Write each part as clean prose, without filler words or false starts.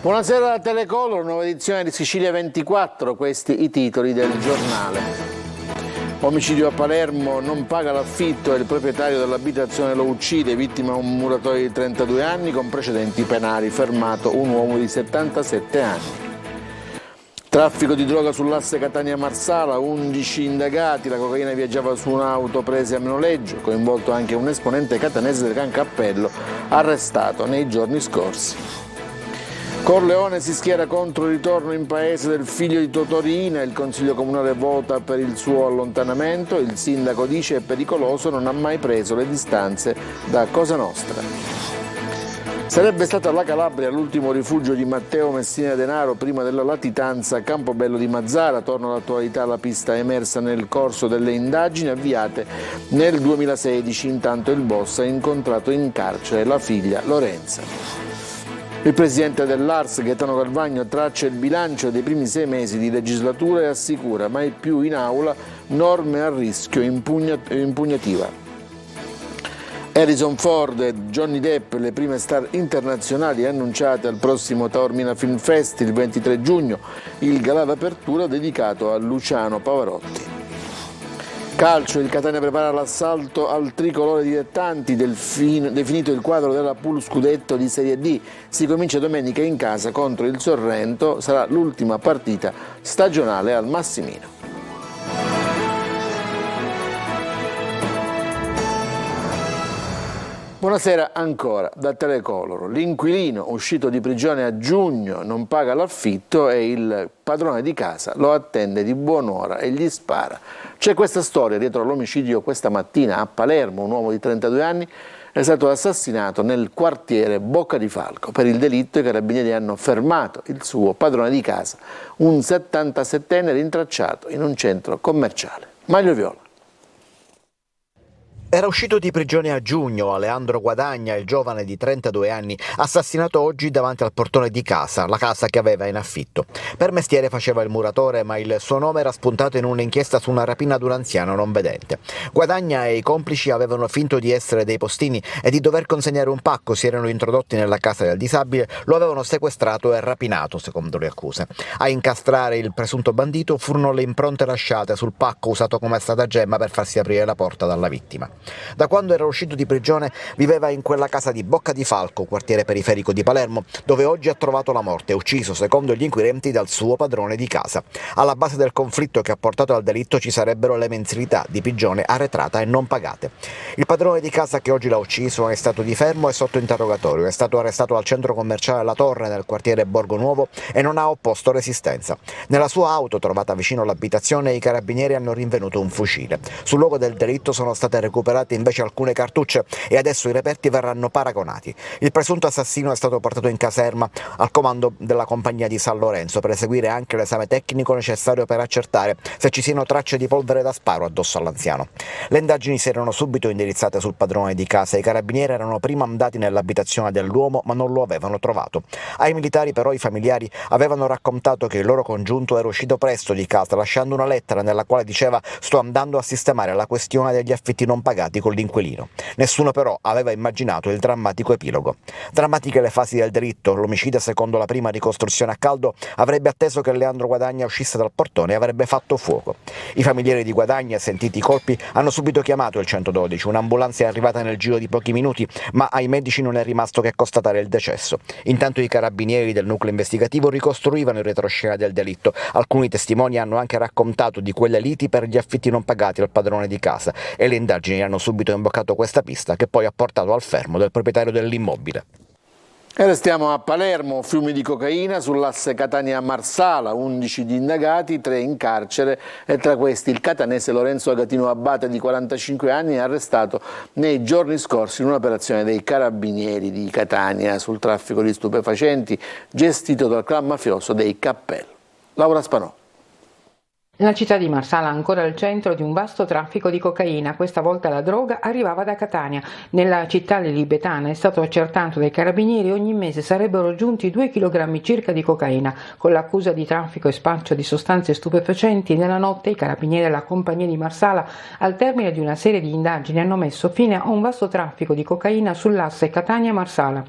Buonasera da Telecolor, nuova edizione di Sicilia 24, questi i titoli del giornale. Omicidio a Palermo, non paga l'affitto e il proprietario dell'abitazione lo uccide, vittima un muratore di 32 anni con precedenti penali, fermato un uomo di 77 anni. Traffico di droga sull'asse Catania-Marsala, 11 indagati, la cocaina viaggiava su un'auto presa a noleggio, coinvolto anche un esponente catanese del Gran Cappello, arrestato nei giorni scorsi. Corleone si schiera contro il ritorno in paese del figlio di Totorina, il Consiglio Comunale vota per il suo allontanamento, il sindaco dice è pericoloso, non ha mai preso le distanze da Cosa Nostra. Sarebbe stata la Calabria l'ultimo rifugio di Matteo Messina Denaro prima della latitanza a Campobello di Mazara, torna all'attualità la pista emersa nel corso delle indagini avviate nel 2016, intanto il boss ha incontrato in carcere la figlia Lorenza. Il presidente dell'Ars, Gaetano Carvagno, traccia il bilancio dei primi 6 mesi di legislatura e assicura mai più in aula norme a rischio impugnativa. Harrison Ford e Johnny Depp, le prime star internazionali annunciate al prossimo Taormina Film Fest il 23 giugno, il galà d'apertura dedicato a Luciano Pavarotti. Calcio, il Catania prepara l'assalto al tricolore dilettanti, definito il quadro della Pool Scudetto di Serie D. Si comincia domenica in casa contro il Sorrento, sarà l'ultima partita stagionale al Massimino. Buonasera ancora da Telecolor. L'inquilino uscito di prigione a giugno non paga l'affitto e il padrone di casa lo attende di buon'ora e gli spara. C'è questa storia dietro l'omicidio questa mattina a Palermo. Un uomo di 32 anni è stato assassinato nel quartiere Bocca di Falco. Per il delitto i carabinieri hanno fermato il suo padrone di casa, un 77enne rintracciato in un centro commerciale. Maglio Viola. Era uscito di prigione a giugno Aleandro Guadagna, il giovane di 32 anni, assassinato oggi davanti al portone di casa, la casa che aveva in affitto. Per mestiere faceva il muratore, ma il suo nome era spuntato in un'inchiesta su una rapina ad un anziano non vedente. Guadagna e i complici avevano finto di essere dei postini e di dover consegnare un pacco, si erano introdotti nella casa del disabile, lo avevano sequestrato e rapinato, secondo le accuse. A incastrare il presunto bandito furono le impronte lasciate sul pacco usato come stratagemma per farsi aprire la porta dalla vittima. Da quando era uscito di prigione viveva in quella casa di Bocca di Falco, quartiere periferico di Palermo, dove oggi ha trovato la morte, ucciso secondo gli inquirenti dal suo padrone di casa. Alla base del conflitto che ha portato al delitto ci sarebbero le mensilità di pigione arretrata e non pagate. Il padrone di casa che oggi l'ha ucciso è stato di fermo e sotto interrogatorio, è stato arrestato al centro commerciale La Torre nel quartiere Borgo Nuovo e non ha opposto resistenza. Nella sua auto trovata vicino all'abitazione i carabinieri hanno rinvenuto un fucile. Sul luogo del delitto sono state recuperate invece alcune cartucce e adesso i reperti verranno paragonati. Il presunto assassino è stato portato in caserma al comando della compagnia di San Lorenzo per eseguire anche l'esame tecnico necessario per accertare se ci siano tracce di polvere da sparo addosso all'anziano. Le indagini si erano subito indirizzate sul padrone di casa. I carabinieri erano prima andati nell'abitazione dell'uomo ma non lo avevano trovato. Ai militari però i familiari avevano raccontato che il loro congiunto era uscito presto di casa lasciando una lettera nella quale diceva «Sto andando a sistemare la questione degli affitti non pagati con l'inquilino». Nessuno però aveva immaginato il drammatico epilogo. Drammatiche le fasi del delitto, l'omicida secondo la prima ricostruzione a caldo avrebbe atteso che Leandro Guadagna uscisse dal portone e avrebbe fatto fuoco. I familiari di Guadagna, sentiti i colpi, hanno subito chiamato il 112, un'ambulanza è arrivata nel giro di pochi minuti, ma ai medici non è rimasto che constatare il decesso. Intanto i carabinieri del nucleo investigativo ricostruivano il retroscena del delitto. Alcuni testimoni hanno anche raccontato di quelle liti per gli affitti non pagati al padrone di casa e le indagini hanno subito imboccato questa pista che poi ha portato al fermo del proprietario dell'immobile. E restiamo a Palermo, fiumi di cocaina sull'asse Catania-Marsala, 11 di indagati, 3 in carcere e tra questi il catanese Lorenzo Agatino Abbate di 45 anni arrestato nei giorni scorsi in un'operazione dei carabinieri di Catania sul traffico di stupefacenti gestito dal clan mafioso dei Cappello. Laura Spanò. La città di Marsala ancora al centro di un vasto traffico di cocaina, questa volta la droga arrivava da Catania. Nella città lilibetana è stato accertato dai carabinieri ogni mese sarebbero giunti 2 kg circa di cocaina. Con l'accusa di traffico e spaccio di sostanze stupefacenti, nella notte i carabinieri della compagnia di Marsala, al termine di una serie di indagini, hanno messo fine a un vasto traffico di cocaina sull'asse Catania-Marsala.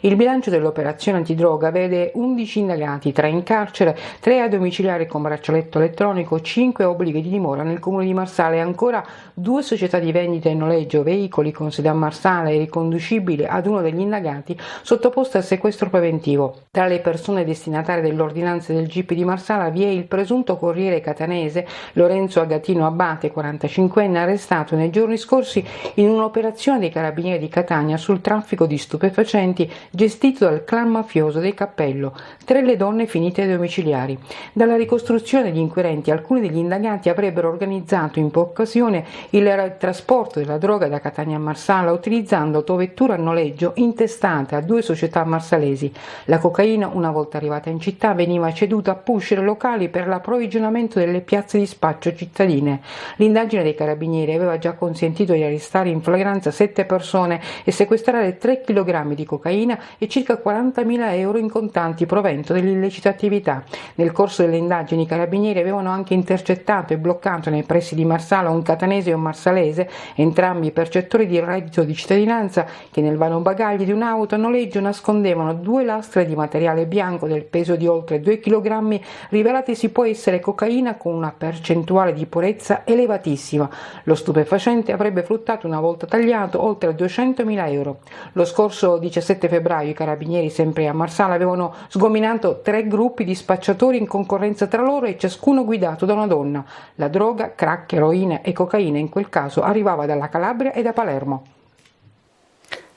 Il bilancio dell'operazione antidroga vede 11 indagati, 3 in carcere, 3 a domiciliari con braccialetto elettronico, 5 obblighi di dimora nel comune di Marsala e ancora 2 società di vendita e noleggio veicoli con sede a Marsala e riconducibili ad uno degli indagati sottoposto a sequestro preventivo. Tra le persone destinatarie dell'ordinanza del GIP di Marsala vi è il presunto corriere catanese Lorenzo Agatino Abate, 45enne, arrestato nei giorni scorsi in un'operazione dei carabinieri di Catania sul traffico di stupefacenti gestito dal clan mafioso dei Cappello. 3 le donne finite ai domiciliari. Dalla ricostruzione degli inquirenti, alcuni degli indagati avrebbero organizzato in più occasioni il trasporto della droga da Catania a Marsala utilizzando autovetture a noleggio intestate a 2 società marsalesi. La cocaina, una volta arrivata in città, veniva ceduta a pusher locali per l'approvvigionamento delle piazze di spaccio cittadine. L'indagine dei carabinieri aveva già consentito di arrestare in flagranza 7 persone e sequestrare 3 kg di cocaina e circa 40.000 euro in contanti provento dell'illecita attività. Nel corso delle indagini i carabinieri avevano anche intercettato e bloccato nei pressi di Marsala un catanese e un marsalese, entrambi percettori di reddito di cittadinanza, che nel vano bagagli di un'auto a noleggio nascondevano 2 lastre di materiale bianco del peso di oltre 2 kg, rivelatisi poi essere cocaina con una percentuale di purezza elevatissima. Lo stupefacente avrebbe fruttato, una volta tagliato, oltre 200.000 euro. Lo scorso 17 febbraio i carabinieri, sempre a Marsala, avevano sgominato 3 gruppi di spacciatori in concorrenza tra loro e ciascuno guidato da una donna. La droga, crack, eroina e cocaina in quel caso arrivava dalla Calabria e da Palermo.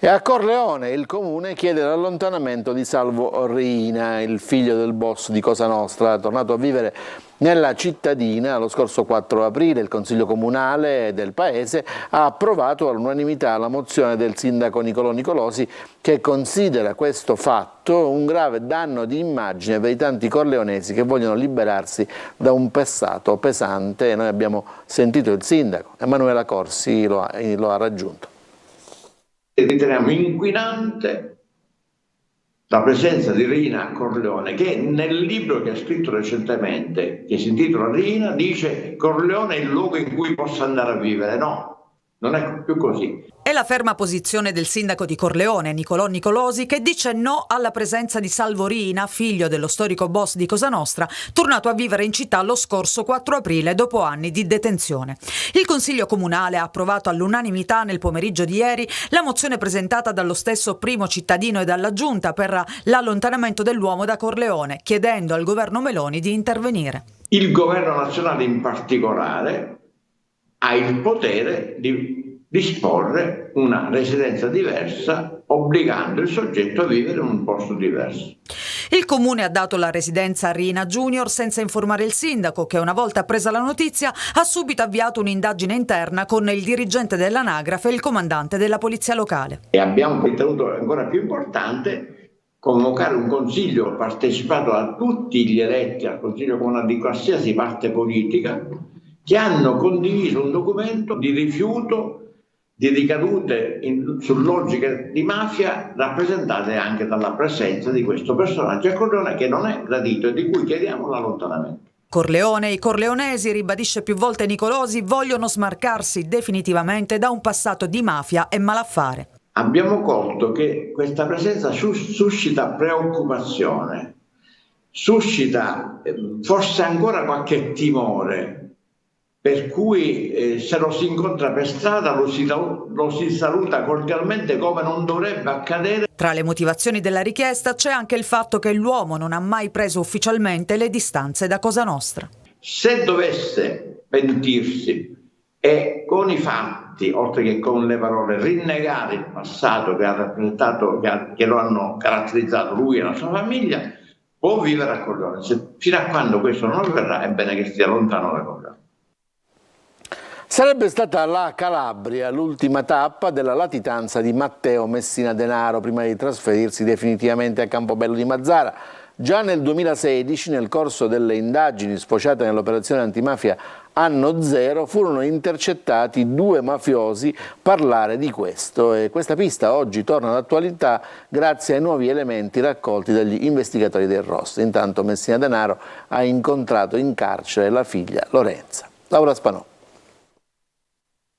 E a Corleone il comune chiede l'allontanamento di Salvo Riina, il figlio del boss di Cosa Nostra, tornato a vivere nella cittadina. Lo scorso 4 aprile il Consiglio Comunale del paese ha approvato all'unanimità la mozione del sindaco Nicolò Nicolosi, che considera questo fatto un grave danno di immagine per i tanti corleonesi che vogliono liberarsi da un passato pesante. Noi abbiamo sentito il sindaco, Emanuela Corsi lo ha raggiunto. Riteniamo inquinante la presenza di Riina a Corleone, che nel libro che ha scritto recentemente, che si intitola Riina, dice Corleone è il luogo in cui posso andare a vivere. No, non è più così. È la ferma posizione del sindaco di Corleone, Nicolò Nicolosi, che dice no alla presenza di Salvo Riina, figlio dello storico boss di Cosa Nostra, tornato a vivere in città lo scorso 4 aprile dopo anni di detenzione. Il Consiglio Comunale ha approvato all'unanimità nel pomeriggio di ieri la mozione presentata dallo stesso primo cittadino e dalla Giunta per l'allontanamento dell'uomo da Corleone, chiedendo al governo Meloni di intervenire. Il governo nazionale in particolare ha il potere di disporre una residenza diversa, obbligando il soggetto a vivere in un posto diverso. Il comune ha dato la residenza a Riina Junior senza informare il sindaco, che una volta presa la notizia ha subito avviato un'indagine interna con il dirigente dell'anagrafe e il comandante della polizia locale. E abbiamo ritenuto ancora più importante convocare un consiglio partecipato da tutti gli eletti al consiglio comunale di qualsiasi parte politica, che hanno condiviso un documento di rifiuto di ricadute su logiche di mafia rappresentate anche dalla presenza di questo personaggio a Corleone, che non è gradito e di cui chiediamo l'allontanamento. Corleone e i corleonesi, ribadisce più volte Nicolosi, vogliono smarcarsi definitivamente da un passato di mafia e malaffare. Abbiamo colto che questa presenza suscita preoccupazione, suscita forse ancora qualche timore, per cui se lo si incontra per strada lo si saluta cordialmente come non dovrebbe accadere. Tra le motivazioni della richiesta c'è anche il fatto che l'uomo non ha mai preso ufficialmente le distanze da Cosa Nostra. Se dovesse pentirsi e con i fatti, oltre che con le parole, rinnegare il passato che ha rappresentato, che lo hanno caratterizzato lui e la sua famiglia, può vivere a Corleone. Fino a quando questo non avverrà è bene che stia lontano da Corleone. Sarebbe stata la Calabria l'ultima tappa della latitanza di Matteo Messina Denaro prima di trasferirsi definitivamente a Campobello di Mazara. Già nel 2016, nel corso delle indagini sfociate nell'operazione antimafia Anno Zero, furono intercettati 2 mafiosi parlare di questo e questa pista oggi torna all'attualità grazie ai nuovi elementi raccolti dagli investigatori del ROS. Intanto Messina Denaro ha incontrato in carcere la figlia Lorenza. Laura Spanò.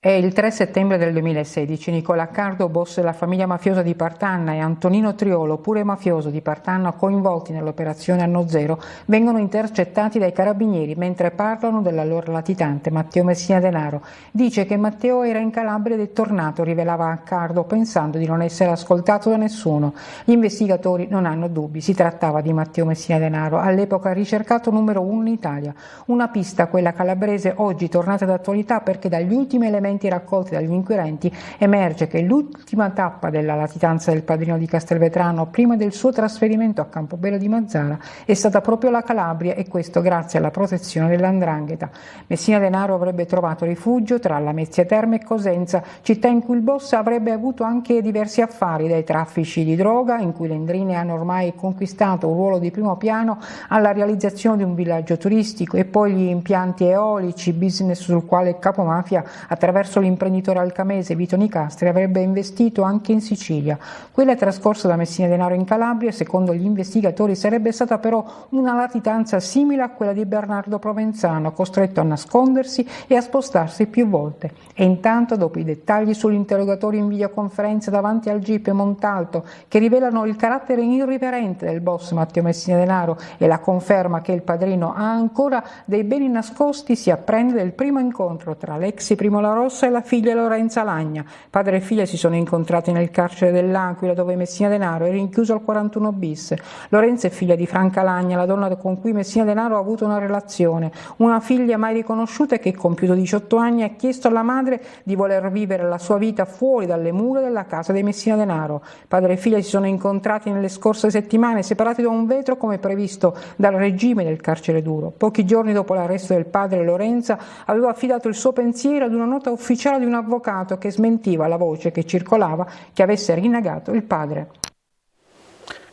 È il 3 settembre del 2016. Nicola Accardo, boss della famiglia mafiosa di Partanna, e Antonino Triolo, pure mafioso di Partanna, coinvolti nell'operazione Anno Zero, vengono intercettati dai carabinieri mentre parlano dell'allora latitante Matteo Messina Denaro. Dice che Matteo era in Calabria ed è tornato, rivelava Accardo, pensando di non essere ascoltato da nessuno. Gli investigatori non hanno dubbi, si trattava di Matteo Messina Denaro, all'epoca ricercato numero 1 in Italia. Una pista, quella calabrese, oggi tornata d'attualità perché dagli ultimi elementi raccolti dagli inquirenti emerge che l'ultima tappa della latitanza del padrino di Castelvetrano prima del suo trasferimento a Campobello di Mazara è stata proprio la Calabria, e questo grazie alla protezione dell''Ndrangheta. Messina Denaro avrebbe trovato rifugio tra Lamezia Terme e Cosenza, città in cui il boss avrebbe avuto anche diversi affari, dai traffici di droga, in cui le Ndrine hanno ormai conquistato un ruolo di primo piano, alla realizzazione di un villaggio turistico e poi gli impianti eolici, business sul quale il capomafia, attraverso l'imprenditore alcamese Vito Nicastri, avrebbe investito anche in Sicilia. Quella trascorsa da Messina Denaro in Calabria, secondo gli investigatori, sarebbe stata però una latitanza simile a quella di Bernardo Provenzano, costretto a nascondersi e a spostarsi più volte. E intanto, dopo i dettagli sull'interrogatorio in videoconferenza davanti al GIP Montalto, che rivelano il carattere irriverente del boss Matteo Messina Denaro e la conferma che il padrino ha ancora dei beni nascosti, si apprende del primo incontro tra l'ex Primo La Rossa e la figlia Lorenza Lagna. Padre e figlia si sono incontrati nel carcere dell'Aquila, dove Messina Denaro è rinchiuso al 41 bis. Lorenza è figlia di Franca Lagna, la donna con cui Messina Denaro ha avuto una relazione. Una figlia mai riconosciuta che, compiuto 18 anni, ha chiesto alla madre di voler vivere la sua vita fuori dalle mura della casa dei Messina Denaro. Padre e figlia si sono incontrati nelle scorse settimane, separati da un vetro come previsto dal regime del carcere duro. Pochi giorni dopo l'arresto del padre, Lorenza aveva affidato il suo pensiero ad una nota ufficiale di un avvocato che smentiva la voce che circolava che avesse rinnagato il padre.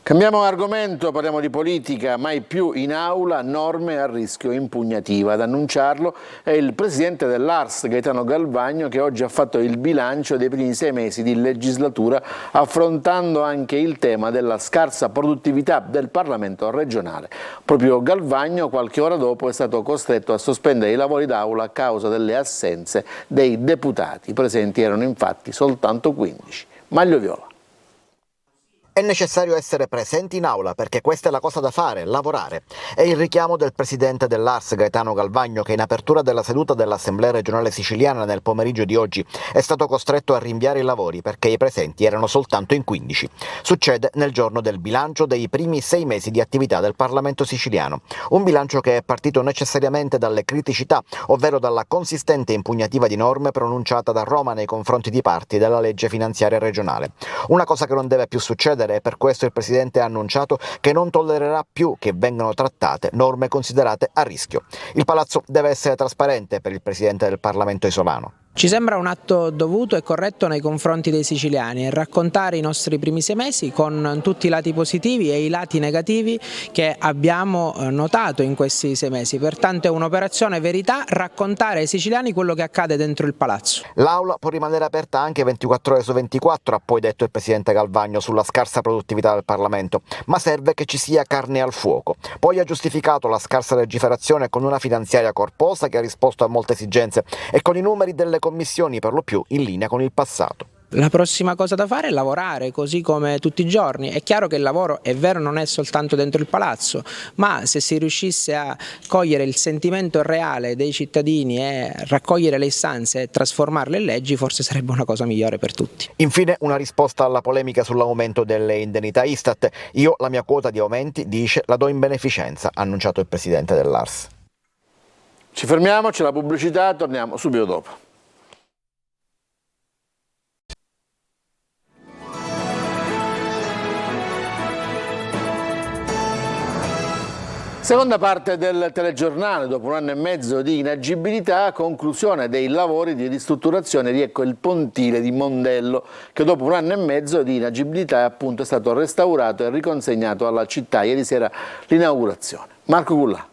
Cambiamo argomento, parliamo di politica, mai più in aula norme a rischio impugnativa. Ad annunciarlo è il presidente dell'ARS, Gaetano Galvagno, che oggi ha fatto il bilancio dei primi 6 mesi di legislatura, affrontando anche il tema della scarsa produttività del Parlamento regionale. Proprio Galvagno, qualche ora dopo, è stato costretto a sospendere i lavori d'aula a causa delle assenze dei deputati. Presenti erano infatti soltanto 15. Maglio viola. È necessario essere presenti in aula perché questa è la cosa da fare, lavorare. È il richiamo del presidente dell'ARS Gaetano Galvagno, che in apertura della seduta dell'Assemblea regionale siciliana nel pomeriggio di oggi è stato costretto a rinviare i lavori perché i presenti erano soltanto in 15. Succede nel giorno del bilancio dei primi 6 mesi di attività del Parlamento siciliano. Un bilancio che è partito necessariamente dalle criticità, ovvero dalla consistente impugnativa di norme pronunciata da Roma nei confronti di parti della legge finanziaria regionale. Una cosa che non deve più succedere, e per questo il Presidente ha annunciato che non tollererà più che vengano trattate norme considerate a rischio. Il Palazzo deve essere trasparente per il Presidente del Parlamento isolano. Ci sembra un atto dovuto e corretto nei confronti dei siciliani e raccontare i nostri primi 6 mesi con tutti i lati positivi e i lati negativi che abbiamo notato in questi 6 mesi. Pertanto è un'operazione verità, raccontare ai siciliani quello che accade dentro il palazzo. L'aula può rimanere aperta anche 24 ore su 24, ha poi detto il Presidente Galvagno sulla scarsa produttività del Parlamento, ma serve che ci sia carne al fuoco. Poi ha giustificato la scarsa legiferazione con una finanziaria corposa che ha risposto a molte esigenze e con i numeri delle commissioni per lo più in linea con il passato. La prossima cosa da fare è lavorare così come tutti i giorni. È chiaro che il lavoro, è vero, non è soltanto dentro il palazzo, ma se si riuscisse a cogliere il sentimento reale dei cittadini e raccogliere le istanze e trasformarle in leggi, forse sarebbe una cosa migliore per tutti. Infine una risposta alla polemica sull'aumento delle indennità Istat. Io la mia quota di aumenti, dice, la do in beneficenza, ha annunciato il presidente dell'ARS. Ci fermiamo, c'è la pubblicità, torniamo subito dopo. Seconda parte del telegiornale, dopo un anno e mezzo di inagibilità, conclusione dei lavori di ristrutturazione, riecco il pontile di Mondello, che dopo un anno e mezzo di inagibilità appunto è stato restaurato e riconsegnato alla città. Ieri sera l'inaugurazione. Marco Gullà.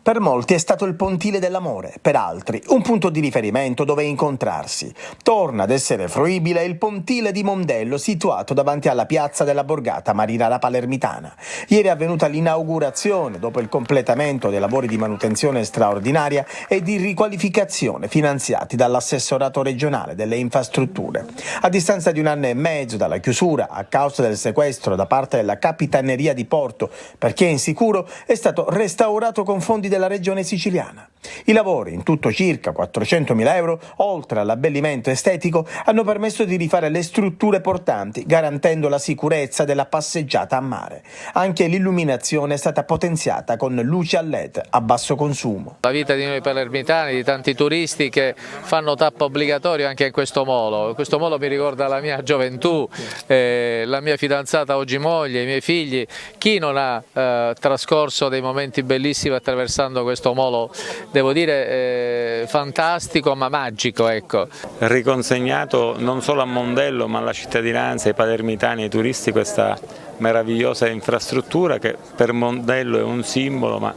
Per molti è stato il pontile dell'amore, per altri un punto di riferimento dove incontrarsi. Torna ad essere fruibile il pontile di Mondello, situato davanti alla piazza della Borgata Marinara Palermitana. Ieri è avvenuta l'inaugurazione dopo il completamento dei lavori di manutenzione straordinaria e di riqualificazione finanziati dall'assessorato regionale delle infrastrutture. A distanza di un anno e mezzo dalla chiusura a causa del sequestro da parte della Capitaneria di Porto per chi è insicuro, è stato restaurato con fondi della regione siciliana. I lavori, in tutto circa 400.000 euro, oltre all'abbellimento estetico, hanno permesso di rifare le strutture portanti, garantendo la sicurezza della passeggiata a mare. Anche l'illuminazione è stata potenziata con luci a LED a basso consumo. La vita di noi palermitani, di tanti turisti che fanno tappa obbligatorio anche in questo molo. Questo molo mi ricorda la mia gioventù, la mia fidanzata oggi moglie, i miei figli. Chi non ha trascorso dei momenti bellissimi attraversando questo molo, devo dire fantastico ma magico, ecco. Riconsegnato non solo a Mondello ma alla cittadinanza, ai palermitani e ai turisti questa meravigliosa infrastruttura che per Mondello è un simbolo ma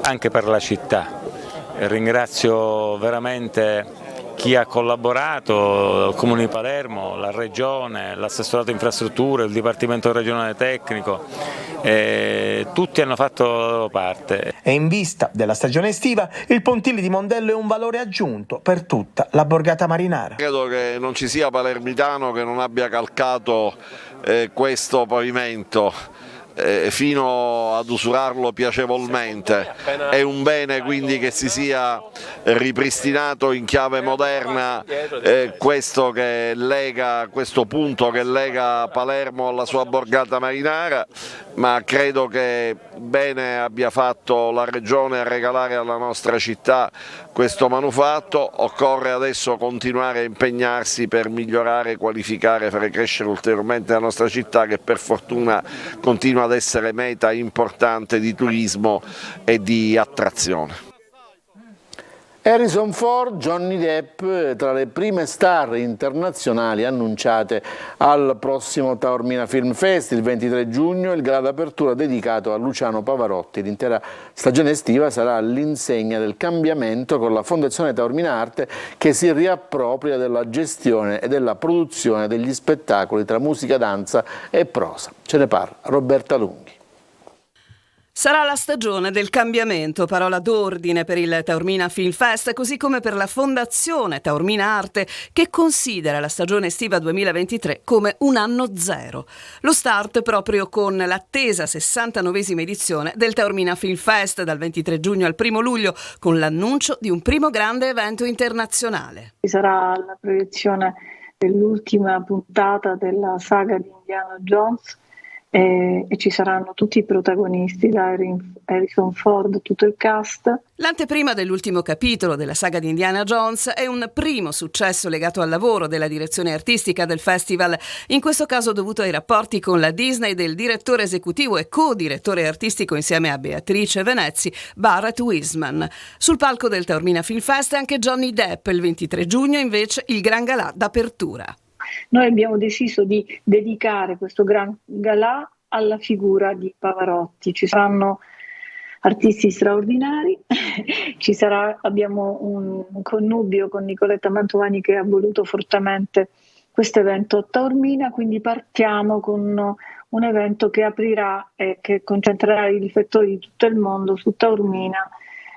anche per la città. Ringrazio veramente chi ha collaborato, il Comune di Palermo, la Regione, l'Assessorato Infrastrutture, il Dipartimento Regionale Tecnico, tutti hanno fatto la loro parte. E in vista della stagione estiva, il pontile di Mondello è un valore aggiunto per tutta la Borgata Marinara. Credo che non ci sia palermitano che non abbia calcato questo pavimento fino ad usurarlo piacevolmente. È un bene quindi che si sia ripristinato in chiave moderna questo punto che lega Palermo alla sua Borgata Marinara, ma credo che bene abbia fatto la Regione a regalare alla nostra città questo manufatto. Occorre adesso continuare a impegnarsi per migliorare, qualificare, fare crescere ulteriormente la nostra città, che per fortuna continua ad essere meta importante di turismo e di attrazione. Harrison Ford, Johnny Depp tra le prime star internazionali annunciate al prossimo Taormina Film Fest il 23 giugno, il gala d'apertura dedicato a Luciano Pavarotti. L'intera stagione estiva sarà all'insegna del cambiamento con la Fondazione Taormina Arte che si riappropria della gestione e della produzione degli spettacoli tra musica, danza e prosa. Ce ne parla Roberta Lunghi. Sarà la stagione del cambiamento, parola d'ordine per il Taormina Film Fest, così come per la Fondazione Taormina Arte, che considera la stagione estiva 2023 come un anno zero. Lo start proprio con l'attesa 69esima edizione del Taormina Film Fest, dal 23 giugno al 1 luglio, con l'annuncio di un primo grande evento internazionale. Ci sarà la proiezione dell'ultima puntata della saga di Indiana Jones, e ci saranno tutti i protagonisti, da Harrison Ford, tutto il cast. L'anteprima dell'ultimo capitolo della saga di Indiana Jones è un primo successo legato al lavoro della direzione artistica del festival, in questo caso dovuto ai rapporti con la Disney del direttore esecutivo e co-direttore artistico insieme a Beatrice Venezzi, Barrett Wiseman. Sul palco del Taormina Film Fest anche Johnny Depp, il 23 giugno invece il gran galà d'apertura. Noi abbiamo deciso di dedicare questo gran galà alla figura di Pavarotti. Ci saranno artisti straordinari, abbiamo un connubio con Nicoletta Mantovani che ha voluto fortemente questo evento a Taormina, quindi partiamo con un evento che aprirà e che concentrerà i riflettori di tutto il mondo su Taormina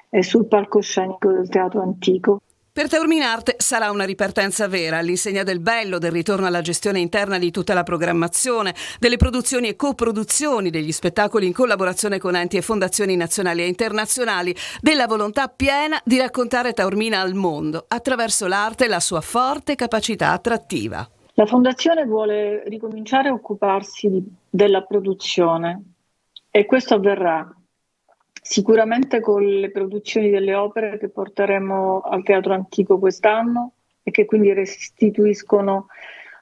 e sul palcoscenico del Teatro Antico. Per Taormina Arte sarà una ripartenza vera, all'insegna del bello, del ritorno alla gestione interna di tutta la programmazione, delle produzioni e coproduzioni, degli spettacoli in collaborazione con enti e fondazioni nazionali e internazionali, della volontà piena di raccontare Taormina al mondo, attraverso l'arte e la sua forte capacità attrattiva. La Fondazione vuole ricominciare a occuparsi della produzione e questo avverrà sicuramente con le produzioni delle opere che porteremo al Teatro Antico quest'anno e che quindi restituiscono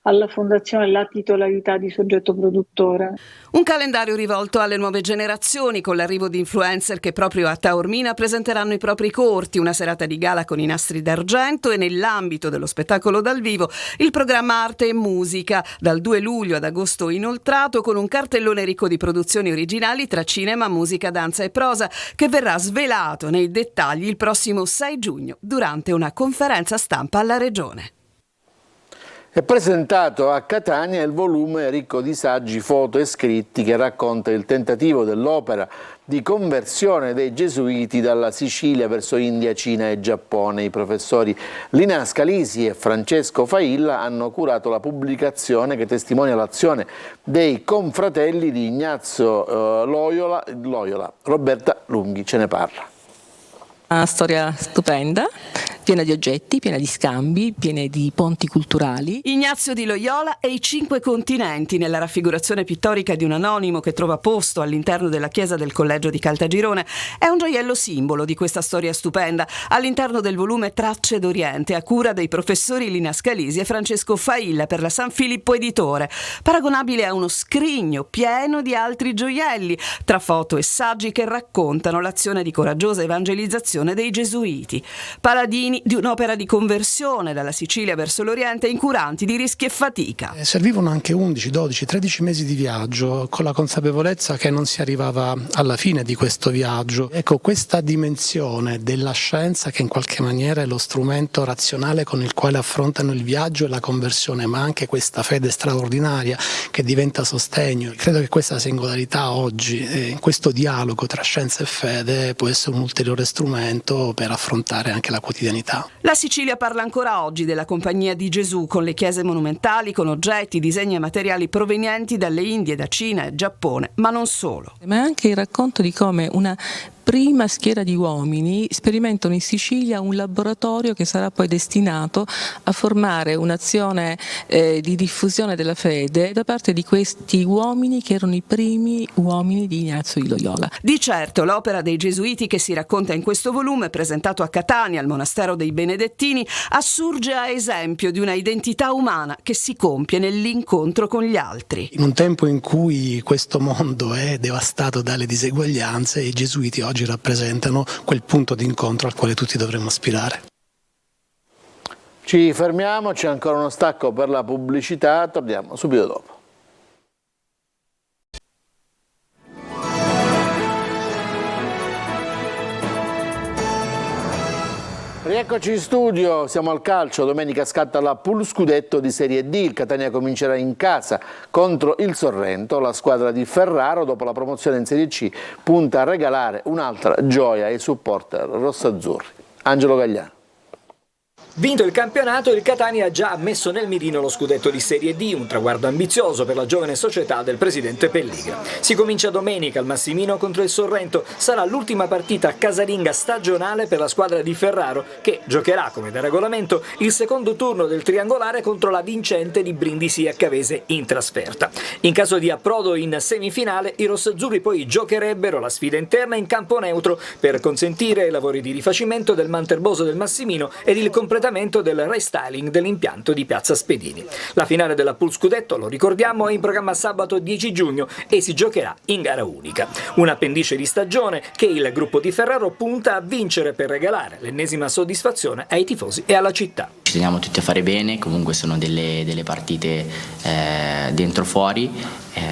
alla fondazione la titolarità di soggetto produttore. Un calendario rivolto alle nuove generazioni, con l'arrivo di influencer che proprio a Taormina presenteranno i propri corti, una serata di gala con i nastri d'argento e nell'ambito dello spettacolo dal vivo il programma Arte e Musica, dal 2 luglio ad agosto inoltrato, con un cartellone ricco di produzioni originali tra cinema, musica, danza e prosa, che verrà svelato nei dettagli il prossimo 6 giugno durante una conferenza stampa alla Regione. È presentato a Catania il volume ricco di saggi, foto e scritti che racconta il tentativo dell'opera di conversione dei gesuiti dalla Sicilia verso India, Cina e Giappone. I professori Lina Scalisi e Francesco Failla hanno curato la pubblicazione che testimonia l'azione dei confratelli di Ignazio Loyola. Roberta Lunghi ce ne parla. Una storia stupenda, piena di oggetti, piena di scambi, piena di ponti culturali. Ignazio di Loyola e i 5 continenti, nella raffigurazione pittorica di un anonimo che trova posto all'interno della chiesa del collegio di Caltagirone, è un gioiello simbolo di questa storia stupenda, all'interno del volume Tracce d'Oriente, a cura dei professori Lina Scalisi e Francesco Failla per la San Filippo Editore, paragonabile a uno scrigno pieno di altri gioielli, tra foto e saggi che raccontano l'azione di coraggiosa evangelizzazione dei gesuiti, paladini di un'opera di conversione dalla Sicilia verso l'Oriente, incuranti di rischi e fatica. Servivano anche 11, 12, 13 mesi di viaggio, con la consapevolezza che non si arrivava alla fine di questo viaggio. Ecco, questa dimensione della scienza, che in qualche maniera è lo strumento razionale con il quale affrontano il viaggio e la conversione, ma anche questa fede straordinaria che diventa sostegno. Credo che questa singolarità oggi, in questo dialogo tra scienza e fede, può essere un ulteriore strumento per affrontare anche la quotidianità. La Sicilia parla ancora oggi della Compagnia di Gesù, con le chiese monumentali, con oggetti, disegni e materiali provenienti dalle Indie, da Cina e Giappone, ma non solo. Ma anche il racconto di come una prima schiera di uomini sperimentano in Sicilia un laboratorio che sarà poi destinato a formare un'azione di diffusione della fede da parte di questi uomini che erano i primi uomini di Ignazio di Loyola. Di certo l'opera dei gesuiti che si racconta in questo volume, presentato a Catania al monastero dei Benedettini, assurge a esempio di una identità umana che si compie nell'incontro con gli altri. In un tempo in cui questo mondo è devastato dalle diseguaglianze, i gesuiti oggi rappresentano quel punto di incontro al quale tutti dovremmo aspirare. Ci fermiamo, c'è ancora uno stacco per la pubblicità, torniamo subito dopo. Rieccoci in studio, siamo al calcio, domenica scatta la pool scudetto di Serie D, il Catania comincerà in casa contro il Sorrento, la squadra di Ferraro dopo la promozione in Serie C punta a regalare un'altra gioia ai supporter rossazzurri. Angelo Gagliano. Vinto il campionato, il Catania ha già messo nel mirino lo scudetto di Serie D, un traguardo ambizioso per la giovane società del presidente Pelligra. Si comincia domenica al Massimino contro il Sorrento, sarà l'ultima partita casalinga stagionale per la squadra di Ferraro che giocherà, come da regolamento, il secondo turno del triangolare contro la vincente di Brindisi e Cavese in trasferta. In caso di approdo in semifinale, i rossazzurri poi giocherebbero la sfida interna in campo neutro per consentire i lavori di rifacimento del manterboso del Massimino ed il completamento del restyling dell'impianto di Piazza Spedini. La finale della pool scudetto, lo ricordiamo, è in programma sabato 10 giugno e si giocherà in gara unica. Un'appendice di stagione che il gruppo di Ferraro punta a vincere per regalare l'ennesima soddisfazione ai tifosi e alla città. Ci teniamo tutti a fare bene, comunque sono delle partite dentro fuori,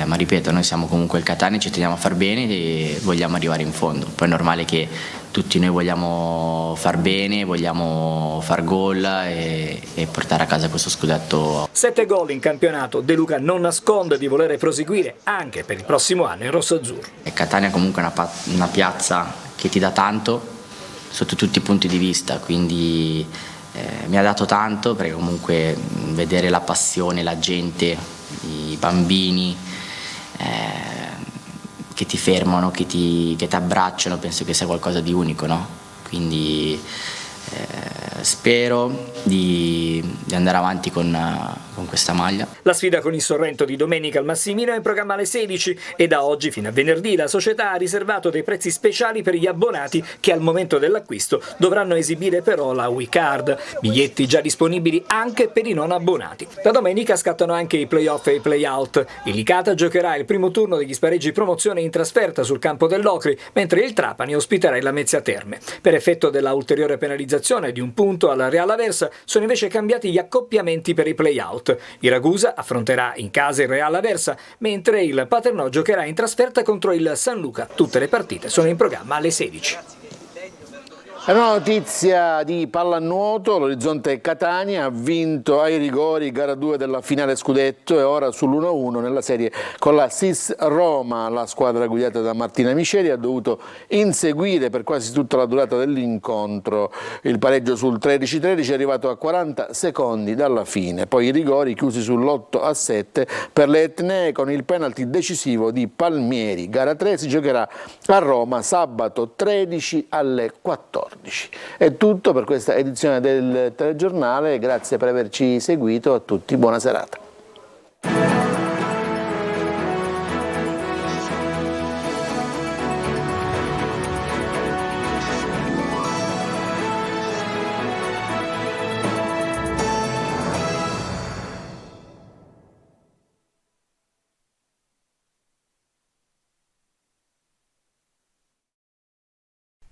ma ripeto, noi siamo comunque il Catania, ci teniamo a far bene e vogliamo arrivare in fondo. Poi è normale che tutti noi vogliamo far bene, vogliamo far gol e portare a casa questo scudetto. 7 gol in campionato, De Luca non nasconde di volere proseguire anche per il prossimo anno in rossazzurro. Catania comunque è una piazza che ti dà tanto sotto tutti i punti di vista, quindi mi ha dato tanto, perché comunque vedere la passione, la gente, i bambini che ti fermano, che ti abbracciano, penso che sia qualcosa di unico, no? Quindi spero di andare avanti con questa maglia. La sfida con il Sorrento di domenica al Massimino è in programma alle 16 e da oggi fino a venerdì la società ha riservato dei prezzi speciali per gli abbonati che al momento dell'acquisto dovranno esibire però la WeCard, biglietti già disponibili anche per i non abbonati. Da domenica scattano anche i play-off e i play-out. Il Licata giocherà il primo turno degli spareggi promozione in trasferta sul campo dell'Ocri, mentre il Trapani ospiterà il Lamezia Terme. Per effetto della ulteriore penalizzazione di un punto alla Real Aversa sono invece cambiati gli accoppiamenti per i play-out. Il Ragusa affronterà in casa il Real Aversa, mentre il Paternò giocherà in trasferta contro il San Luca. Tutte le partite sono in programma alle 16. È una notizia di pallanuoto, l'Orizzonte Catania ha vinto ai rigori gara 2 della finale scudetto e ora sull'1-1 nella serie con la SIS Roma. La squadra guidata da Martina Miceli ha dovuto inseguire per quasi tutta la durata dell'incontro. Il pareggio sul 13-13 è arrivato a 40 secondi dalla fine, poi i rigori chiusi sull'8-7 per le etnee con il penalty decisivo di Palmieri. Gara 3 si giocherà a Roma sabato 13 alle 14. È tutto per questa edizione del telegiornale, grazie per averci seguito, a tutti buona serata.